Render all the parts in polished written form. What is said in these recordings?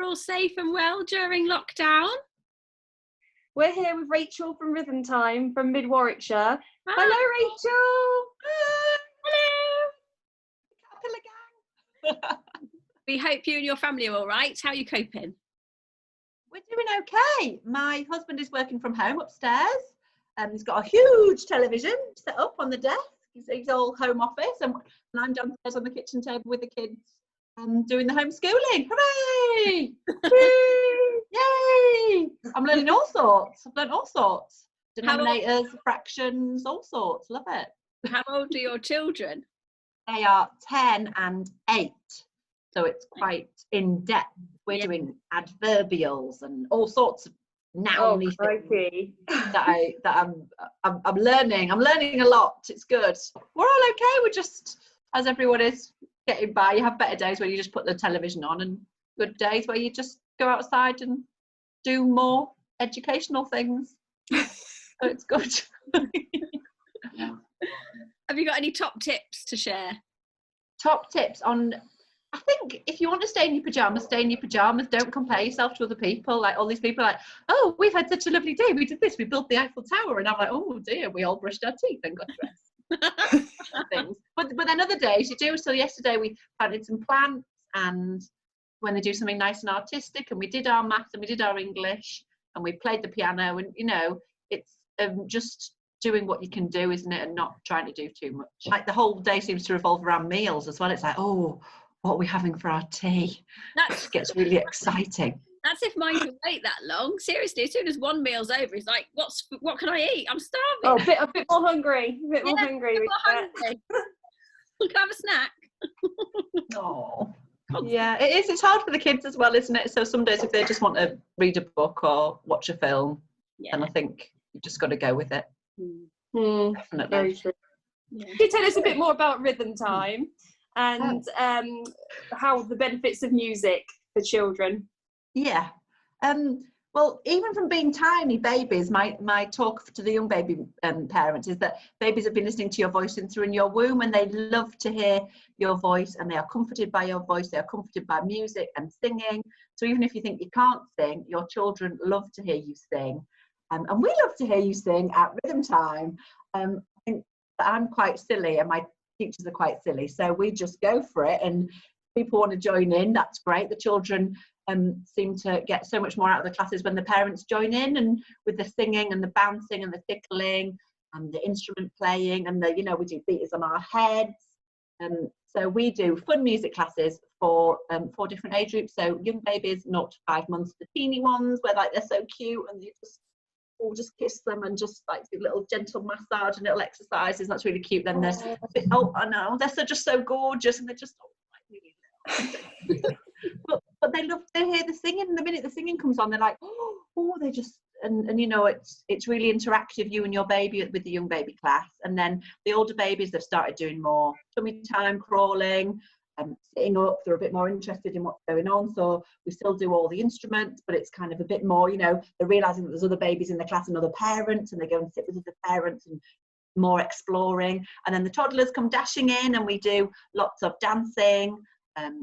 all safe and well during lockdown. We're here with Rachel from Rhythm Time from Mid Warwickshire. Hi. Hello, Rachel. Hello. Caterpillar Gang. We hope you and your family are all right. How are you coping? We're doing okay. My husband is working from home upstairs. He's got a huge television set up on the desk. He's all home office, and I'm downstairs on the kitchen table with the kids doing the homeschooling. Hooray! Yay! I'm learning all sorts. I've learned all sorts. Denominators, fractions, all sorts. Love it. How old are your children? They are 10 and 8. So it's quite in depth. We're doing adverbials and all sorts of noun-y things that I'm learning. I'm learning a lot. It's good. We're all okay. We're just, as everyone is, getting by. You have better days where you just put the television on, and good days where you just go outside and do more educational things. So it's good. Have you got any top tips to share? Top tips on, I think if you want to stay in your pyjamas, stay in your pyjamas. Don't compare yourself to other people. Like all these people are like, oh, we've had such a lovely day. We did this. We built the Eiffel Tower. And I'm like, oh dear, we all brushed our teeth and got dressed. Things. But then other days you do. So yesterday we planted some plants, and when they do something nice and artistic, and we did our maths and we did our English and we played the piano, and it's just doing what you can do, isn't it? And not trying to do too much. Like the whole day seems to revolve around meals as well. It's like, oh, what are we having for our tea? That gets really exciting. That's if mine can wait that long. Seriously, as soon as one meal's over, it's like, what can I eat? I'm starving. Oh, a bit more hungry. A bit more hungry. Can I have a snack? Oh, yeah, it is. It's hard for the kids as well, isn't it? So some days if they just want to read a book or watch a film, then I think you've just got to go with it. Definitely. Very true. Yeah. Can you tell us a bit more about Rhythm Time and how the benefits of music for children? Yeah. Well, even from being tiny babies, my talk to the young baby parents is that babies have been listening to your voice since they're in your womb, and they love to hear your voice, and they are comforted by your voice. They are comforted by music and singing. So even if you think you can't sing, your children love to hear you sing. And we love to hear you sing at Rhythm Time. I think that I'm quite silly, and my teachers are quite silly. So we just go for it, and people want to join in. That's great. The children seem to get so much more out of the classes when the parents join in, and with the singing and the bouncing and the tickling and the instrument playing, and we do beaters on our heads. So we do fun music classes for 4 different age groups. So young babies, 0 to 5 months, the teeny ones where they're so cute, and you just kiss them and just do little gentle massage and little exercises. That's really cute. Then there's I know, they're just so gorgeous, and they're just really but they love to hear the singing. The minute the singing comes on, they're like, oh, they just and it's really interactive, you and your baby with the young baby class. And then the older babies, they've started doing more tummy time, crawling, sitting up. They're a bit more interested in what's going on. So we still do all the instruments, but it's kind of a bit more, they're realizing that there's other babies in the class and other parents, and they go and sit with other parents and more exploring. And then the toddlers come dashing in, and we do lots of dancing,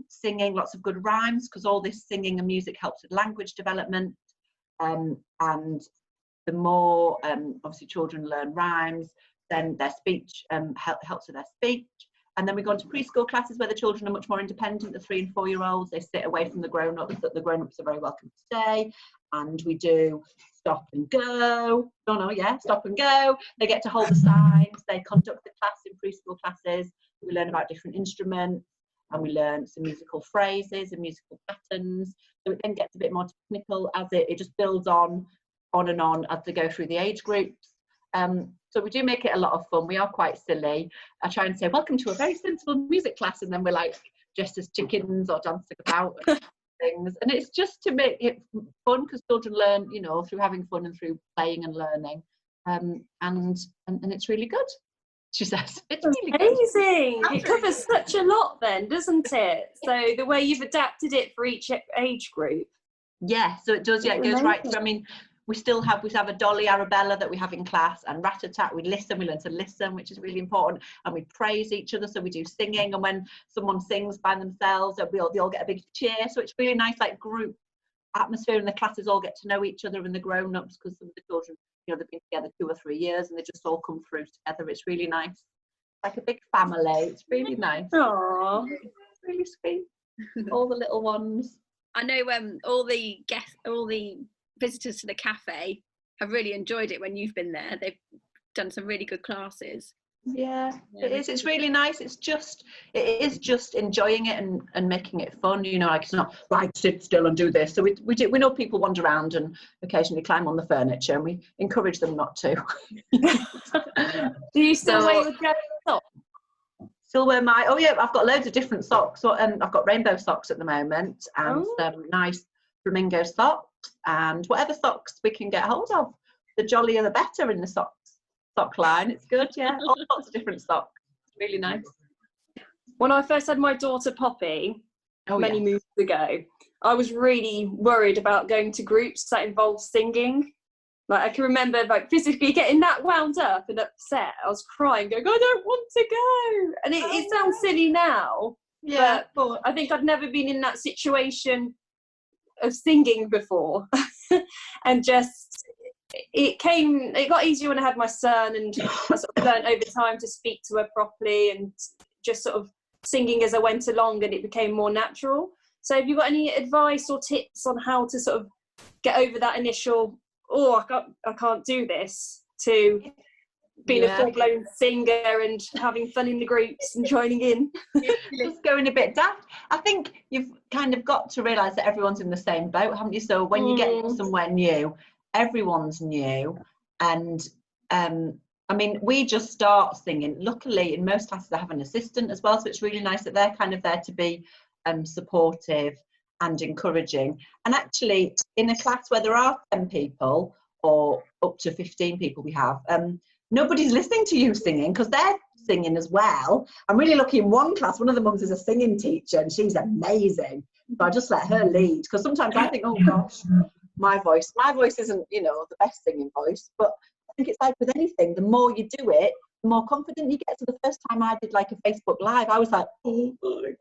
singing, lots of good rhymes, because all this singing and music helps with language development. And the more obviously children learn rhymes, then their speech helps with their speech. And then we go on to preschool classes where the children are much more independent. The 3 and 4 year olds, they sit away from the grown-ups, that the grown-ups are very welcome to stay. And we do stop and go. Stop and go. They get to hold the signs. They conduct the class in preschool classes. We learn about different instruments, and we learn some musical phrases and musical patterns. So it then gets a bit more technical as it just builds on and on as they go through the age groups. So we do make it a lot of fun. We are quite silly. I try and say, welcome to a very sensible music class, and then we're like dressed as chickens or dancing about and things. And it's just to make it fun, because children learn, through having fun and through playing and learning. And it's really good, she says. It's really amazing. Good. It covers such a lot then, doesn't it? So the way you've adapted it for each age group. Yeah, so it does. Yeah, it goes right through. I mean, we have a Dolly Arabella that we have in class, and rat-a-tat, we learn to listen, which is really important, and we praise each other. So we do singing, and when someone sings by themselves, they all get a big cheer. So it's really nice, group atmosphere, and the classes all get to know each other and the grown-ups, because some of the children, you know, they've been together 2 or 3 years and they just all come through together. It's really nice, like a big family. It's really nice. Aww. It's really sweet. All the little ones. I know all the visitors to the cafe have really enjoyed it when you've been there. They've done some really good classes. Yeah, it is. It's really nice. It is just enjoying it and making it fun. You know, like, it's not right, sit still and do this. So we know people wander around and occasionally climb on the furniture, and we encourage them not to. Do you still wear your dress socks? Still wear my, oh yeah, I've got loads of different socks. So, I've got rainbow socks at the moment, and some nice flamingo socks, and whatever socks we can get hold of. The jollier the better in the sock line. It's good, yeah. All sorts of different socks. It's really nice. When I first had my daughter Poppy, many moons ago, I was really worried about going to groups that involved singing. Like, I can remember, like, physically getting that wound up and upset. I was crying, going, I don't want to go. And it sounds silly now, but I think I'd never been in that situation of singing before. And just, it got easier when I had my son, and I sort of learned over time to speak to her properly and just sort of singing as I went along, and it became more natural. So have you got any advice or tips on how to sort of get over that initial, I can't do this, to being a full-blown singer and having fun in the groups and joining in? Just going a bit daft. I think you've kind of got to realise that everyone's in the same boat, haven't you? So when you get somewhere new, everyone's new, and I mean, we just start singing. Luckily, in most classes I have an assistant as well, so it's really nice that they're kind of there to be supportive and encouraging. And actually, in a class where there are 10 people or up to 15 people we have, nobody's listening to you singing because they're singing as well. I'm really lucky in one class, one of the mums is a singing teacher and she's amazing, so I just let her lead, because sometimes I think, oh gosh, my voice isn't, you know, the best singing voice. But I think it's like with anything, the more you do it, the more confident you get. So the first time I did like a Facebook Live, I was like, oh my,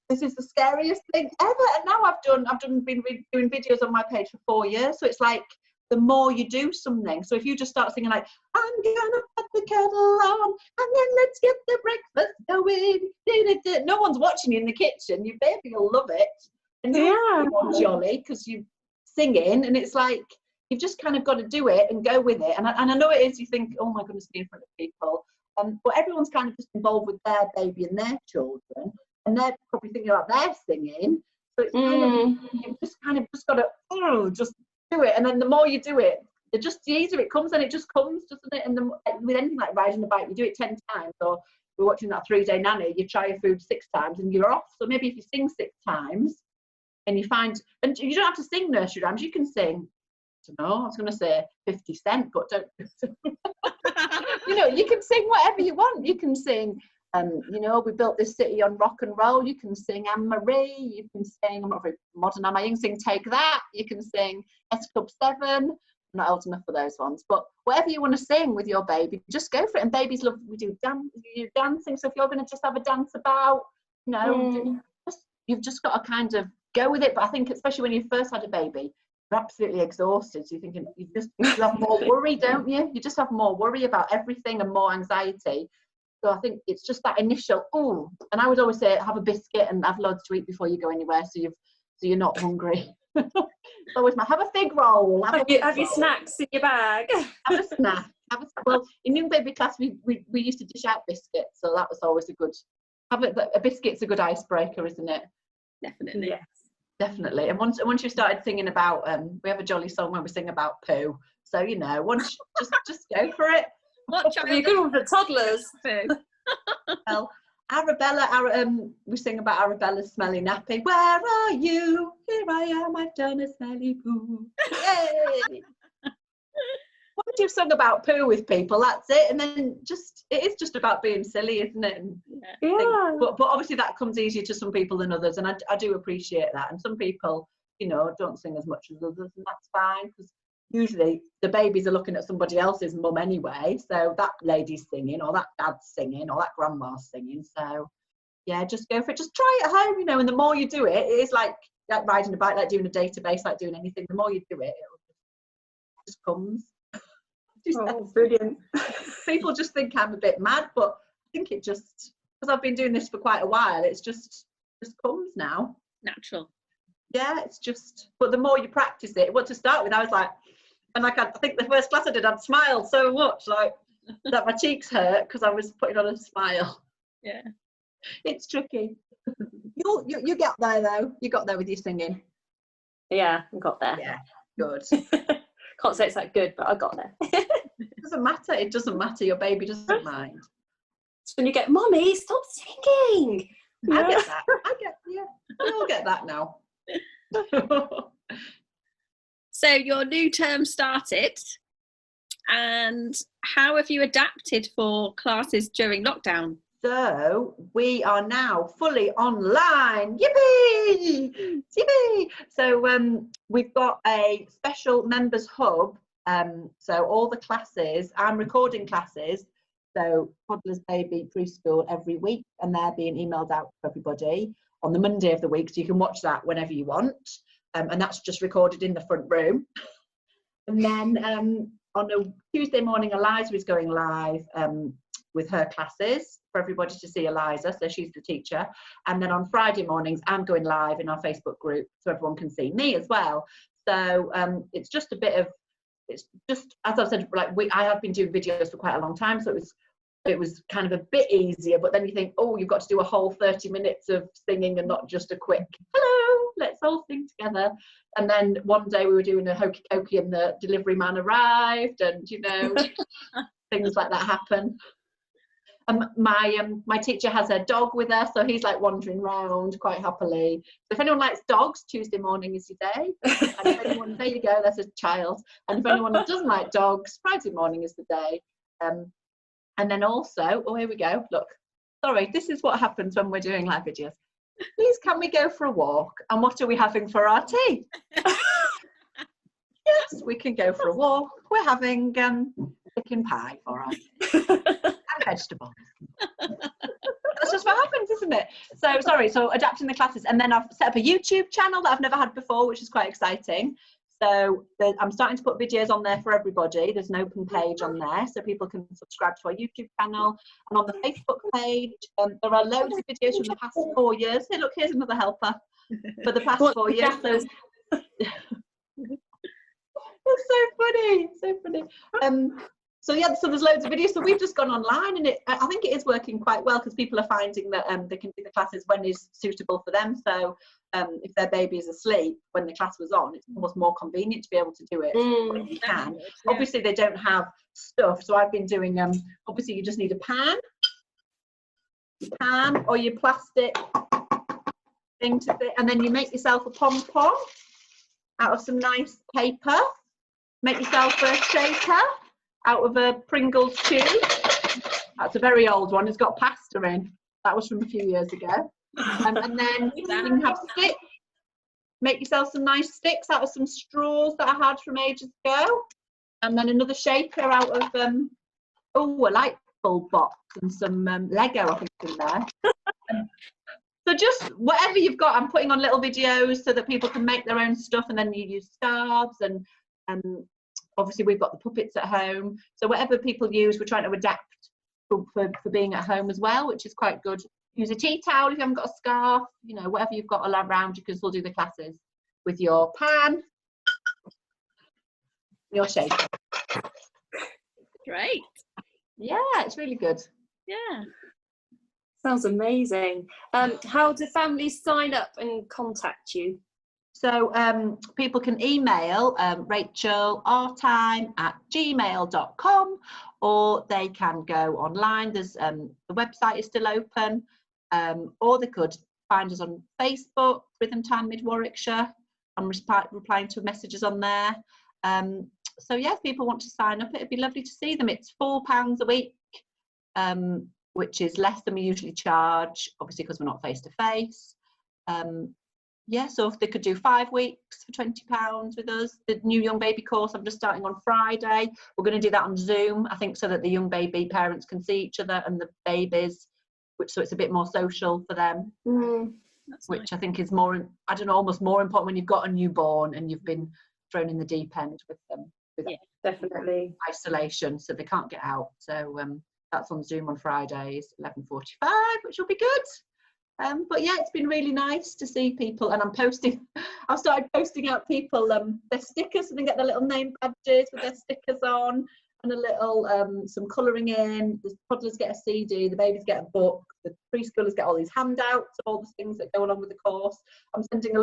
this is the scariest thing ever. And now I've been doing videos on my page for 4 years. So it's like, the more you do something. So if you just start singing like, I'm gonna put the kettle on and then let's get the breakfast going. No one's watching you in the kitchen. Your baby will love it. And you're jolly because you're singing, and it's like, you've just kind of got to do it and go with it. And I know it is, you think, oh my goodness, be in front of people. But everyone's kind of just involved with their baby and their children, and they're probably thinking about their singing. So it's you've just kind of just got to just do it. And then the more you do it, the easier it comes, and it just comes, doesn't it? And with anything like riding a bike, you do it 10 times, or we're watching that 3-day nanny, you try your food 6 times and you're off. So maybe if you sing 6 times, and you find, and you don't have to sing nursery rhymes, you can sing, I don't know, I was going to say 50 Cent, but don't, you know, you can sing whatever you want. You can sing, you know, we built this city on rock and roll. You can sing Anne-Marie, you can sing, I'm not very modern, am I? You can sing Take That, you can sing S Club 7, I'm not old enough for those ones, but whatever you want to sing with your baby, just go for it. And babies love, we do dancing, so if you're going to just have a dance about, you know, you've just got to kind of go with it. But I think especially when you first had a baby, you're absolutely exhausted, so you're thinking, you have more worry, don't you? You just have more worry about everything and more anxiety. So I think it's just that initial, and I would always say, have a biscuit and have loads to eat before you go anywhere, so you're not hungry. It's always have a fig roll. Have your snacks in your bag. Have a snack. Well, in young baby class, we used to dish out biscuits, so that was always a good. A biscuit's a good icebreaker, isn't it? Definitely. Yes. Definitely. And once you started singing about, we have a jolly song where we sing about poo. So, you know, once just go for it. What be a good one for toddlers. Well, Arabella, we sing about Arabella's smelly nappy. Where are you? Here I am, I've done a smelly poo. Yay! Once you've sung about poo with people, that's it. And then it is just about being silly, isn't it? And but obviously that comes easier to some people than others, and I do appreciate that. And some people, you know, don't sing as much as others, and that's fine, because usually the babies are looking at somebody else's mum anyway, so that lady's singing, or that dad's singing, or that grandma's singing. So yeah, just go for it. Just try it at home, you know, and the more you do it, it is like like riding a bike, like doing a database, like doing anything. The more you do it, it just comes. Oh, brilliant. People just think I'm a bit mad, but I think it just, because I've been doing this for quite a while, it's just comes now. Natural. Yeah, it's just, but the more you practice it, what to start with, I was like, and like I think the first class I did, I'd smiled so much, like that my cheeks hurt because I was putting on a smile. Yeah. It's tricky. You get there though. You got there with your singing. Yeah, I got there. Yeah, good. Can't say it's that good, but I got there. It doesn't matter. It doesn't matter. Your baby doesn't mind. It's when you get, Mummy, stop singing. I get that. Yeah. We all get that now. So your new term started, and how have you adapted for classes during lockdown? So we are now fully online. Yippee! Yippee! So we've got a special members hub. So all the classes, I'm recording classes. So Toddler's Baby Preschool every week, and they're being emailed out to everybody on the Monday of the week, so you can watch that whenever you want. And that's just recorded in the front room. And then on a Tuesday morning, Eliza is going live with her classes for everybody to see Eliza, so she's the teacher. And then on Friday mornings, I'm going live in our Facebook group so everyone can see me as well. So it's just a bit of, it's just, as I've said, like I have been doing videos for quite a long time, so it was kind of a bit easier, but then you think, oh, you've got to do a whole 30 minutes of singing and not just a quick, hello, let's all sing together. And then one day we were doing a hokey cokey and the delivery man arrived, and you know, things like that happen. My teacher has a dog with her, so he's like wandering around quite happily. So if anyone likes dogs, Tuesday morning is your day. And if anyone, there you go, there's a child. And if anyone doesn't like dogs, Friday morning is the day. And then also, oh, here we go, look. Sorry, this is what happens when we're doing live videos. Please, can we go for a walk? And what are we having for our tea? Yes, we can go for a walk. We're having chicken pie for our tea. And vegetables. That's just what happens, isn't it? So, sorry, so adapting the classes. And then I've set up a YouTube channel that I've never had before, which is quite exciting. So I'm starting to put videos on there for everybody. There's an open page on there, so people can subscribe to our YouTube channel. And on the Facebook page, there are loads of videos from the past 4 years. Hey, look, here's another helper for the past 4 years. So it's so funny, so funny. So yeah, so there's loads of videos. So we've just gone online, and I think it is working quite well because people are finding that they can do the classes when is suitable for them. So if their baby is asleep when the class was on, it's almost more convenient to be able to do it when you can. Yeah. Obviously, they don't have stuff, so I've been doing. Obviously, you just need a pan or your plastic thing to fit, and then you make yourself a pom-pom out of some nice paper. Make yourself a shaker out of a Pringles tube. That's a very old one. It's got pasta in. That was from a few years ago. And then you can have sticks. Make yourself some nice sticks out of some straws that I had from ages ago. And then another shaker out of a light bulb box and some Lego, I think, in there. So just whatever you've got, I'm putting on little videos so that people can make their own stuff, and then you use scarves and obviously we've got the puppets at home. So whatever people use, we're trying to adapt for being at home as well, which is quite good. Use a tea towel if you haven't got a scarf, you know, whatever you've got around, you can still do the classes with your pan, your shaker. Great. Yeah, it's really good. Yeah. Sounds amazing. How do families sign up and contact you? So people can email rachel.rtime@gmail.com, or they can go online. There's the website is still open, or they could find us on Facebook, Rhythm Time Mid Warwickshire. I'm replying to messages on there. So yeah, if people want to sign up, it'd be lovely to see them. It's £4 a week, which is less than we usually charge, obviously because we're not face to face. Yeah, so if they could do 5 weeks for £20 with us. The new young baby course I'm just starting on Friday. We're going to do that on Zoom, I think, so that the young baby parents can see each other and the babies, so it's a bit more social for them. which nice. I think is more, I don't know, almost more important when you've got a newborn and you've been thrown in the deep end with them. With Definitely. isolation, so they can't get out. So that's on Zoom on Fridays, 11:45, which will be good. But yeah, it's been really nice to see people, and I've started posting out people their stickers, so they get their little name badges with their stickers on, and a little some colouring in. The toddlers get a CD, the babies get a book, the preschoolers get all these handouts of all the things that go along with the course. I'm sending a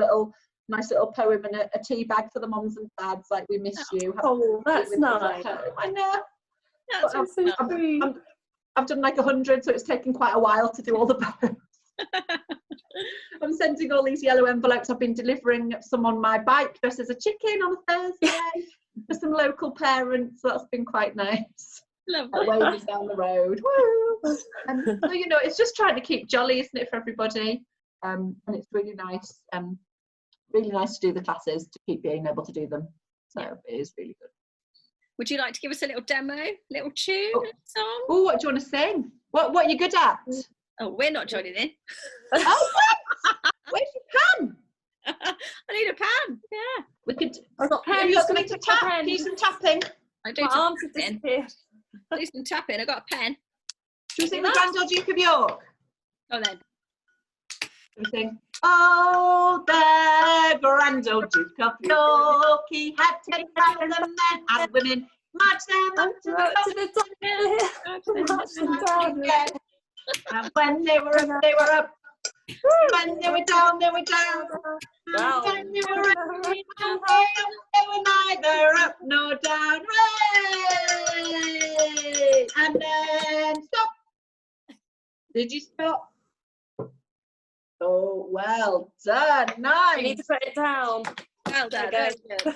nice little poem and a tea bag for the mums and dads, like, we miss you. Oh, that's nice. I know. That's so sweet. I've done like 100, so it's taken quite a while to do all the poems. I'm sending all these yellow envelopes. I've been delivering some on my bike dressed as a chicken on a Thursday for some local parents. So that's been quite nice. Lovely. Waving down the road. Woo! So, you know, it's just trying to keep jolly, isn't it, for everybody? And it's really nice. Really nice to do the classes, to keep being able to do them. So it is really good. Would you like to give us a little demo, little tune, song? Oh, what do you want to sing? What are you good at? Oh, we're not joining in. Oh, what? Where's your pen? I need a pan. Yeah. We could. I've got Have you got something to tap? Do some tapping. I do My some arms have tapping. disappeared. Do some tapping. I got a pen. Should we sing the Grand Old Duke of York? Oh, then. Should we sing? Oh, the Grand Old Duke of York, he had 10,000 men and women, march them up to the top again. And when they were up, they were up. When they were down, they were down. Wow. When they were up, they were neither up nor down. Hooray! And then stop. Did you stop? Oh, well done. Nice. You need to put it down. Well done. Okay. Very good.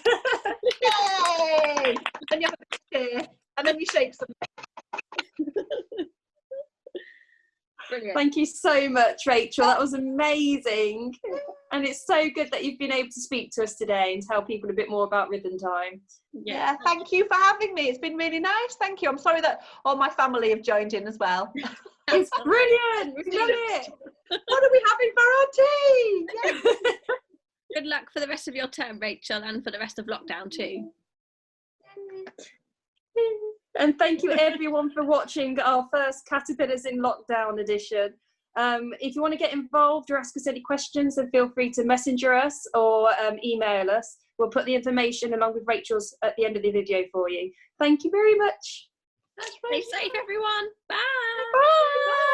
Yay! And you have a cheer, and then you shake some. Brilliant. Thank you so much, Rachel. That was amazing. And it's so good that you've been able to speak to us today and tell people a bit more about Rhythm Time. Yeah, thank you for having me. It's been really nice. Thank you. I'm sorry that all my family have joined in as well. It's brilliant. We love it. What are we having for our tea? Yeah. Good luck for the rest of your term, Rachel, and for the rest of lockdown too. And thank you everyone for watching our first Caterpillars in Lockdown edition. If you want to get involved or ask us any questions, then feel free to messenger us or email us. We'll put the information along with Rachel's at the end of the video for you. Thank you very much. Stay safe, everyone. Bye. Bye.